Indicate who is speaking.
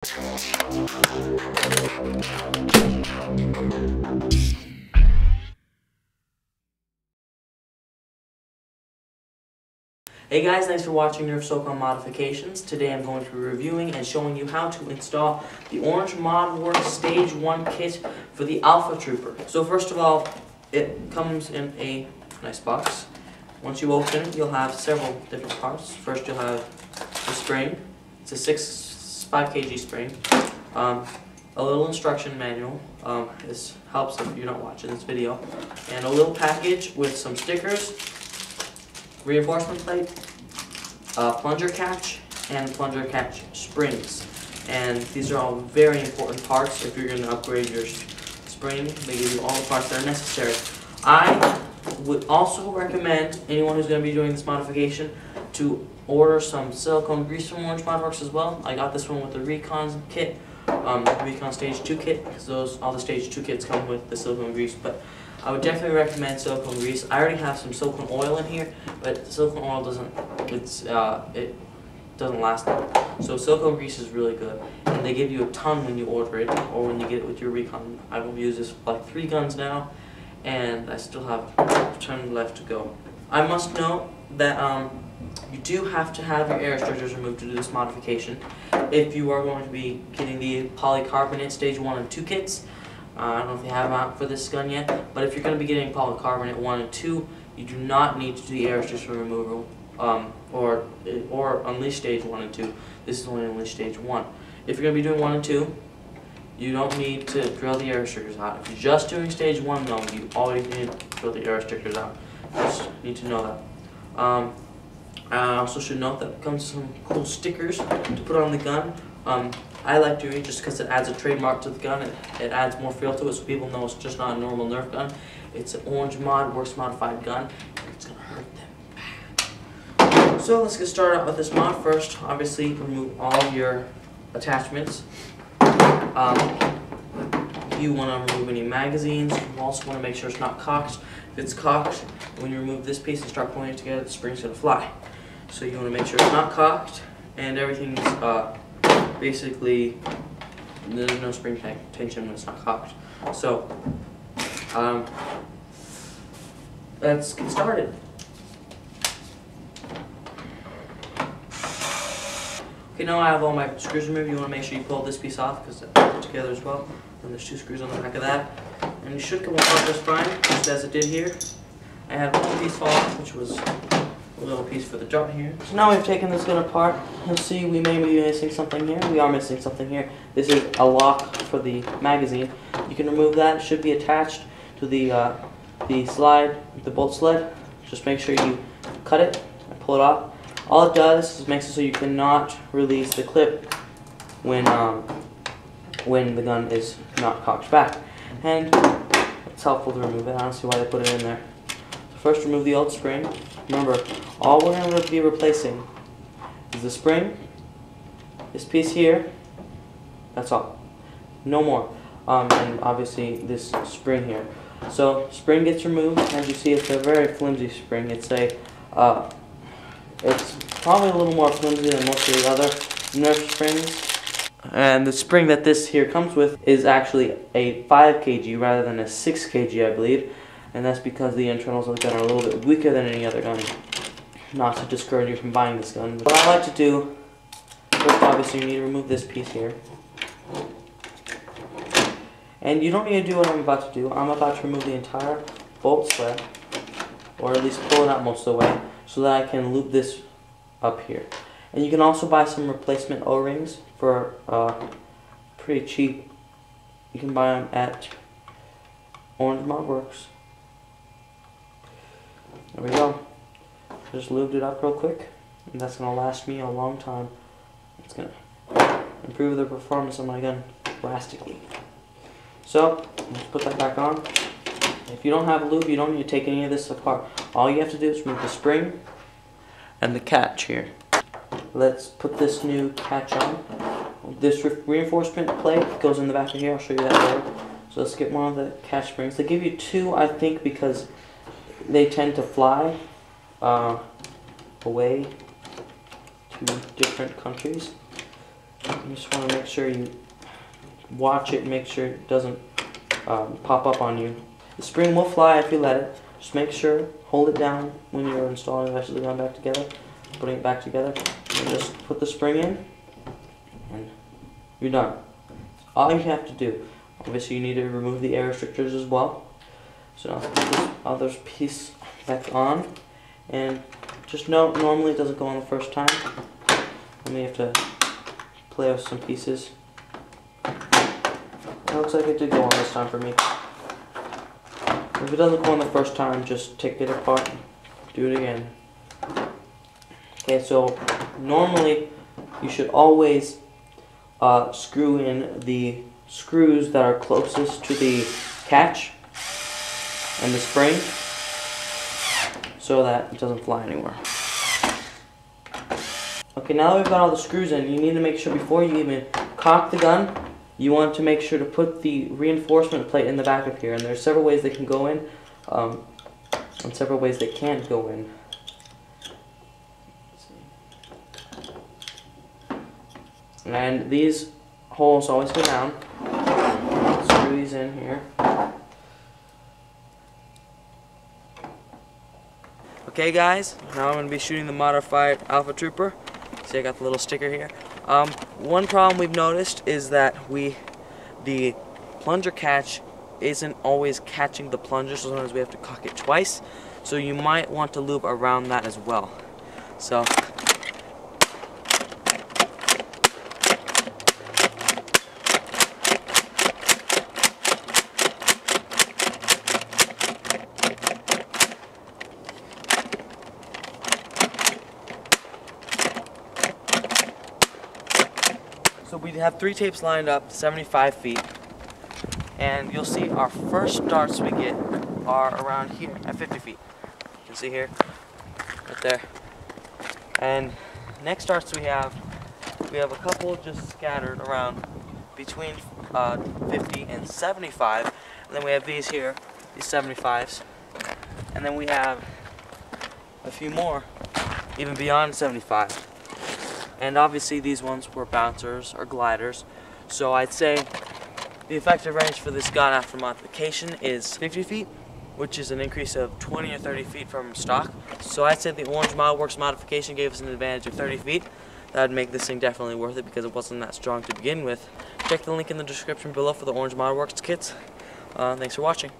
Speaker 1: Hey guys, thanks for watching Nerf Socom modifications. Today I'm going to be reviewing and showing you how to install the Orange ModWorks Stage 1 kit for the Alpha Trooper. So first of all, it comes in a nice box. Once you open it, you'll have several different parts. First you'll have the spring. It's a 5 kg spring. A little instruction manual. This helps if you're not watching this video. And a little package with some stickers, reinforcement plate, plunger catch, and plunger catch springs. And these are all very important parts if you're going to upgrade your spring. They give you all the parts that are necessary. I would also recommend anyone who's going to be doing this modification to order some silicone grease from Orange ModWorks as well. I got this one with the Recon kit, Recon Stage 2 kit, because all the Stage 2 kits come with the silicone grease. But I would definitely recommend silicone grease. I already have some silicone oil in here, but the silicone oil it doesn't last long. So silicone grease is really good, and they give you a ton when you order it or when you get it with your Recon. I've used this for like 3 guns now, and I still have a ton left to go. I must note that you do have to have your air restrictors removed to do this modification. If you are going to be getting the polycarbonate Stage 1 and 2 kits, I don't know if they have them out for this gun yet, but if you're going to be getting polycarbonate 1 and 2, you do not need to do the air restriction removal or Unleash Stage 1 and 2. This is only Unleash Stage 1. If you're going to be doing 1 and 2, you don't need to drill the air restrictors out. If you're just doing Stage 1 though, you always need to drill the air restrictors out. You just need to know that. I also should note that it comes with some cool stickers to put on the gun. I like doing it just because it adds a trademark to the gun. It adds more feel to it so people know it's just not a normal Nerf gun. It's an Orange ModWorks modified gun. It's going to hurt them bad. So let's get started out with this mod. First, obviously, remove all of your attachments. You want to remove any magazines. You also want to make sure it's not cocked. If it's cocked, when you remove this piece and start pulling it together, the spring's going to fly. So you want to make sure it's not cocked and everything's basically, there's no spring tension when it's not cocked. So, let's get started. Okay, now I have all my screws removed. You want to make sure you pull this piece off because it holds it together as well. And there's 2 screws on the back of that. And it should come apart just fine, just as it did here. I had one piece fall off, which was a little piece for the dart here. So now we've taken this gun apart. You'll see we may be missing something here. We are missing something here. This is a lock for the magazine. You can remove that. It should be attached to the slide, the bolt sled. Just make sure you cut it and pull it off. All it does is makes it so you cannot release the clip when the gun is not cocked back. And it's helpful to remove it. I don't see why they put it in there. So first, remove the old spring. Remember, all we're going to be replacing is the spring, this piece here, that's all. No more. And obviously this spring here. So spring gets removed. As you see, it's a very flimsy spring. It's probably a little more flimsy than most of the other Nerf springs. And the spring that this here comes with is actually a 5 kg rather than a 6 kg, I believe. And that's because the internals of the gun are a little bit weaker than any other gun. Not to discourage you from buying this gun. But what I like to do, first obviously you need to remove this piece here. And you don't need to do what I'm about to do. I'm about to remove the entire bolt sled, or at least pull it out most of the way, so that I can loop this up here. And you can also buy some replacement O-rings for pretty cheap. You can buy them at Orange ModWorks. There we go. Just lubed it up real quick, and that's going to last me a long time. It's going to improve the performance of my gun drastically. So, let's put that back on. If you don't have a lube, you don't need to take any of this apart. All you have to do is remove the spring and the catch here. Let's put this new catch on. This reinforcement plate goes in the back of here. I'll show you that later. So let's get one of the catch springs. They give you 2, I think, because they tend to fly away to different countries. You just want to make sure you watch it and make sure it doesn't pop up on you. The spring will fly if you let it. Just make sure, hold it down when you're installing it, actually going back together, putting it back together. And just put the spring in, and you're done. All you have to do. Obviously you need to remove the air restrictors as well. So now put this other piece back on, and just note, normally it doesn't go on the first time. And we have to play with some pieces. It looks like it did go on this time for me. If it doesn't go on the first time, just take it apart and do it again. Okay, so normally you should always screw in the screws that are closest to the catch and the spring so that it doesn't fly anywhere. Okay, now that we've got all the screws in, you need to make sure before you even cock the gun, you want to make sure to put the reinforcement plate in the back of here. And there's several ways they can go in, and several ways they can't go in. And these holes always go down. Screw these in here. Okay guys, now I'm going to be shooting the modified Alpha Trooper. See, I got the little sticker here. One problem we've noticed is that the plunger catch isn't always catching the plunger, so sometimes we have to cock it twice. So you might want to loop around that as well. So we have 3 tapes lined up, 75 feet, and you'll see our first darts we get are around here at 50 feet. You can see here, right there. And next darts we have a couple just scattered around between 50 and 75, and then we have these here, these 75s, and then we have a few more even beyond 75. And obviously these ones were bouncers or gliders. So I'd say the effective range for this gun after modification is 50 feet, which is an increase of 20 or 30 feet from stock. So I'd say the Orange Modworks modification gave us an advantage of 30 feet. That would make this thing definitely worth it because it wasn't that strong to begin with. Check the link in the description below for the Orange Modworks kits. Thanks for watching.